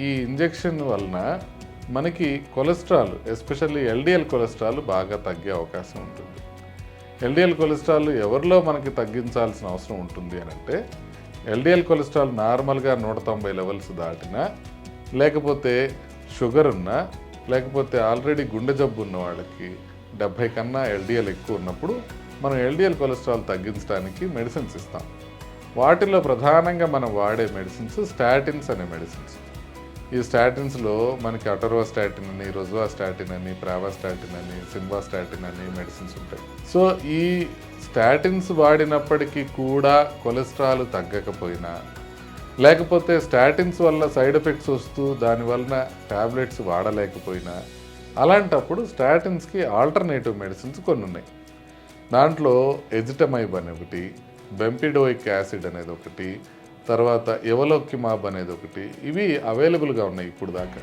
ఈ ఇంజెక్షన్ వలన మనకి కొలెస్ట్రాల్ ఎస్పెషల్లీ ఎల్డిఎల్ కొలెస్ట్రాల్ బాగా తగ్గే అవకాశం ఉంటుంది. ఎల్డిఎల్ కొలెస్ట్రాల్ ఎవరిలో మనకి తగ్గించాల్సిన అవసరం ఉంటుంది అని అంటే, ఎల్డిఎల్ కొలెస్ట్రాల్ నార్మల్గా 190 లెవెల్స్ దాటినా, లేకపోతే షుగర్ ఉన్నా, లేకపోతే ఆల్రెడీ గుండె జబ్బు ఉన్న వాళ్ళకి 70 కన్నా ఎల్డిఎల్ ఎక్కువ ఉన్నప్పుడు మనం ఎల్డిఎల్ కొలెస్ట్రాల్ తగ్గించడానికి మెడిసిన్స్ ఇస్తాం. వాటిలో ప్రధానంగా మనం వాడే మెడిసిన్స్ స్టాటిన్స్ అనే మెడిసిన్స్. ఈ స్టాటిన్స్లో మనకి అటర్వాస్టాటిన్ అని, రోజువాస్టాటిన్ అని, ప్రావాస్టాటిన్ అని, సింవాస్టాటిన్ అని మెడిసిన్స్ ఉంటాయి. సో ఈ స్టాటిన్స్ వాడినప్పటికీ కూడా కొలెస్ట్రాల్ తగ్గకపోయినా, లేకపోతే స్టాటిన్స్ వల్ల సైడ్ ఎఫెక్ట్స్ వస్తూ దానివలన ట్యాబ్లెట్స్ వాడలేకపోయినా, అలాంటప్పుడు స్టాటిన్స్కి ఆల్టర్నేటివ్ మెడిసిన్స్ కొన్ని ఉన్నాయి. దాంట్లో ఎజిటమైబ్ అని ఒకటి, బెంపిడోయిక్ యాసిడ్ అనేది ఒకటి, తర్వాత ఎవలోక్యుమాబ్ అనేది ఒకటి, ఇవి అవైలబుల్గా ఉన్నాయి ఇప్పుడు దాకా.